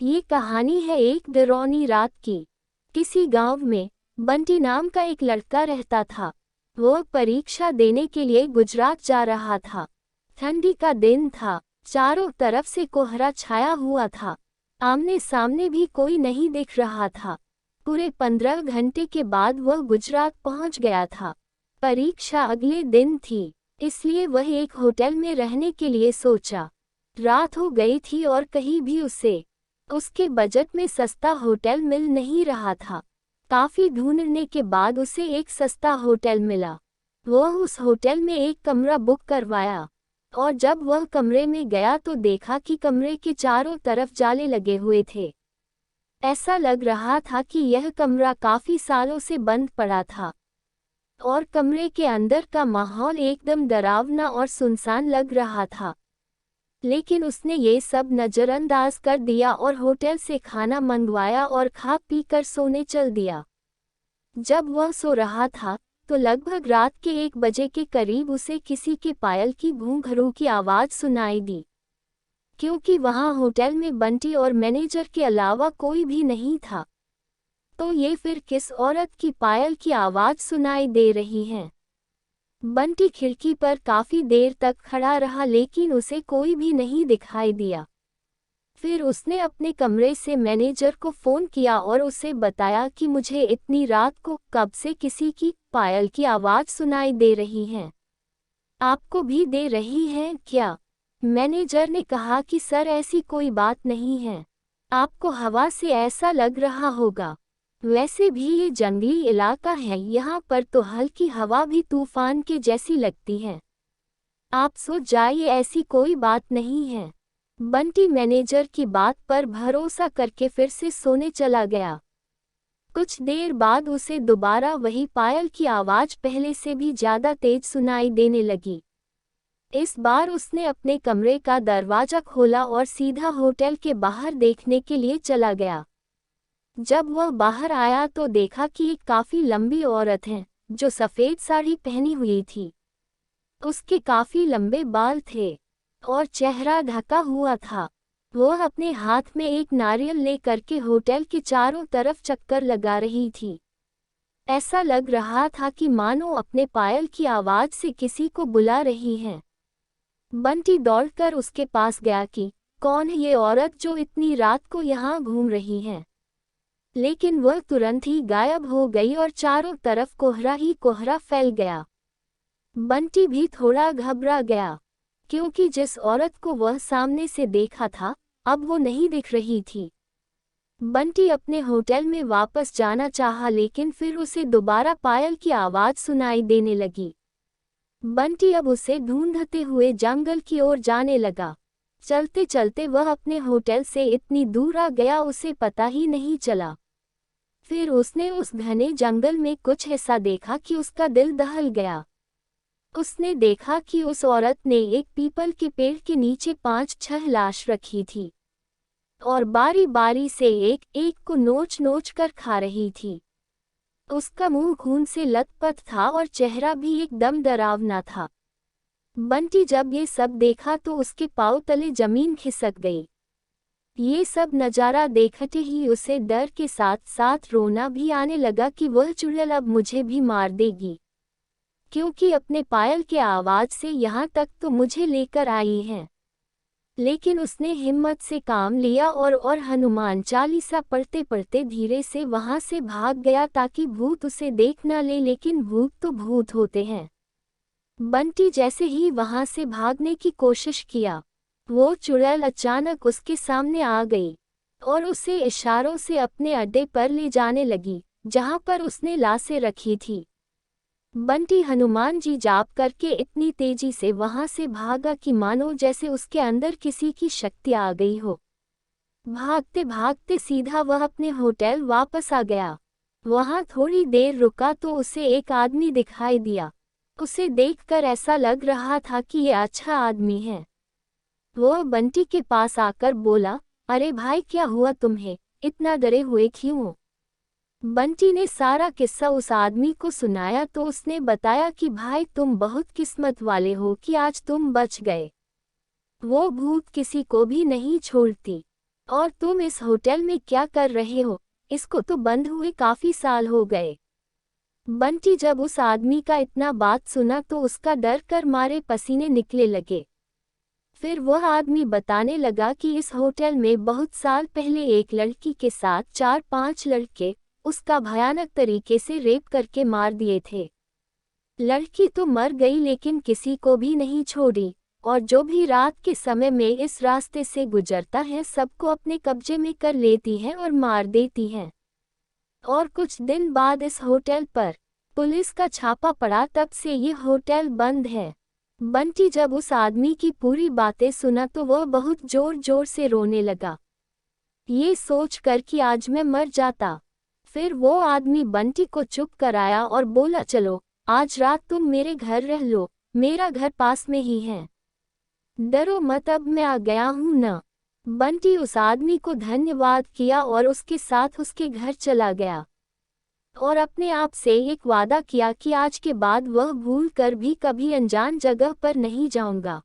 ये कहानी है एक डरावनी रात की। किसी गांव में बंटी नाम का एक लड़का रहता था। वो परीक्षा देने के लिए गुजरात जा रहा था। ठंडी का दिन था, चारों तरफ से कोहरा छाया हुआ था। आमने सामने भी कोई नहीं दिख रहा था। पूरे 15 घंटे के बाद वह गुजरात पहुंच गया था। परीक्षा अगले दिन थी, इसलिए वह एक होटल में रहने के लिए सोचा। रात हो गई थी और कहीं भी उसके बजट में सस्ता होटल मिल नहीं रहा था। काफी ढूंढने के बाद उसे एक सस्ता होटल मिला। वह उस होटल में एक कमरा बुक करवाया और जब वह कमरे में गया तो देखा कि कमरे के चारों तरफ जाले लगे हुए थे। ऐसा लग रहा था कि यह कमरा काफी सालों से बंद पड़ा था और कमरे के अंदर का माहौल एकदम डरावना और सुनसान लग रहा था। लेकिन उसने ये सब नज़रअंदाज कर दिया और होटल से खाना मंगवाया और खा पी कर सोने चल दिया। जब वह सो रहा था तो लगभग रात के 1 बजे के करीब उसे किसी के पायल की घूंघरू की आवाज़ सुनाई दी। क्योंकि वहाँ होटल में बंटी और मैनेजर के अलावा कोई भी नहीं था, तो ये फिर किस औरत की पायल की आवाज़ सुनाई दे रही है। बंटी खिड़की पर काफी देर तक खड़ा रहा लेकिन उसे कोई भी नहीं दिखाई दिया। फिर उसने अपने कमरे से मैनेजर को फोन किया और उसे बताया कि मुझे इतनी रात को कब से किसी की पायल की आवाज़ सुनाई दे रही है। आपको भी दे रही है क्या? मैनेजर ने कहा कि सर ऐसी कोई बात नहीं है, आपको हवा से ऐसा लग रहा होगा। वैसे भी ये जंगली इलाका है, यहाँ पर तो हल्की हवा भी तूफान के जैसी लगती है। आप सो जाइए, ऐसी कोई बात नहीं है। बंटी मैनेजर की बात पर भरोसा करके फिर से सोने चला गया। कुछ देर बाद उसे दोबारा वही पायल की आवाज़ पहले से भी ज़्यादा तेज सुनाई देने लगी। इस बार उसने अपने कमरे का दरवाज़ा खोला और सीधा होटल के बाहर देखने के लिए चला गया। जब वह बाहर आया तो देखा कि एक काफी लंबी औरत है जो सफेद साड़ी पहनी हुई थी। उसके काफी लंबे बाल थे और चेहरा ढका हुआ था। वह अपने हाथ में एक नारियल लेकर के होटल के चारों तरफ चक्कर लगा रही थी। ऐसा लग रहा था कि मानो अपने पायल की आवाज से किसी को बुला रही है। बंटी दौड़कर उसके पास गया कि कौन है ये औरत जो इतनी रात को यहाँ घूम रही है। लेकिन वह तुरंत ही गायब हो गई और चारों तरफ कोहरा ही कोहरा फैल गया। बंटी भी थोड़ा घबरा गया, क्योंकि जिस औरत को वह सामने से देखा था अब वो नहीं दिख रही थी। बंटी अपने होटल में वापस जाना चाहा लेकिन फिर उसे दोबारा पायल की आवाज़ सुनाई देने लगी। बंटी अब उसे ढूंढते हुए जंगल की ओर जाने लगा। चलते चलते वह अपने होटल से इतनी दूर आ गया उसे पता ही नहीं चला। फिर उसने उस घने जंगल में कुछ ऐसा देखा कि उसका दिल दहल गया। उसने देखा कि उस औरत ने एक पीपल के पेड़ के नीचे 5-6 लाश रखी थी और बारी बारी से एक एक को नोच नोच कर खा रही थी। उसका मुंह खून से लथपथ था और चेहरा भी एकदम डरावना था। बंटी जब ये सब देखा तो उसके पांव तले जमीन खिसक गई। ये सब नज़ारा देखते ही उसे डर के साथ साथ रोना भी आने लगा कि वह चुड़ैल अब मुझे भी मार देगी, क्योंकि अपने पायल के आवाज़ से यहाँ तक तो मुझे लेकर आई है। लेकिन उसने हिम्मत से काम लिया और हनुमान चालीसा पढ़ते पढ़ते धीरे से वहाँ से भाग गया ताकि भूत उसे देख न ले, लेकिन भूत तो भूत होते हैं। बंटी जैसे ही वहाँ से भागने की कोशिश किया, वो चुड़ैल अचानक उसके सामने आ गई और उसे इशारों से अपने अड्डे पर ले जाने लगी जहां पर उसने लाशें रखी थी। बंटी हनुमान जी जाप करके इतनी तेजी से वहां से भागा कि मानो जैसे उसके अंदर किसी की शक्ति आ गई हो। भागते भागते सीधा वह अपने होटल वापस आ गया। वहां थोड़ी देर रुका तो उसे एक आदमी दिखाई दिया। उसे देखकर ऐसा लग रहा था कि ये अच्छा आदमी है। वह बंटी के पास आकर बोला, अरे भाई क्या हुआ तुम्हें, इतना डरे हुए क्यों हो? बंटी ने सारा किस्सा उस आदमी को सुनाया तो उसने बताया कि भाई तुम बहुत किस्मत वाले हो कि आज तुम बच गए। वो भूत किसी को भी नहीं छोड़ती। और तुम इस होटल में क्या कर रहे हो? इसको तो बंद हुए काफी साल हो गए। बंटी जब उस आदमी का इतना बात सुना तो उसका डर कर मारे पसीने निकले लगे। फिर वह आदमी बताने लगा कि इस होटल में बहुत साल पहले एक लड़की के साथ 4-5 लड़के उसका भयानक तरीके से रेप करके मार दिए थे। लड़की तो मर गई लेकिन किसी को भी नहीं छोड़ी, और जो भी रात के समय में इस रास्ते से गुजरता है सबको अपने कब्जे में कर लेती है और मार देती है। और कुछ दिन बाद इस होटल पर पुलिस का छापा पड़ा, तब से ये होटल बंद है। बंटी जब उस आदमी की पूरी बातें सुना तो वह बहुत जोर जोर से रोने लगा, ये सोचकर कि आज मैं मर जाता। फिर वो आदमी बंटी को चुप कराया और बोला, चलो आज रात तुम मेरे घर रह लो, मेरा घर पास में ही है। डरो मत, अब मैं आ गया हूँ ना। बंटी उस आदमी को धन्यवाद किया और उसके साथ उसके घर चला गया और अपने आप से एक वादा किया कि आज के बाद वह भूल कर भी कभी अनजान जगह पर नहीं जाऊंगा।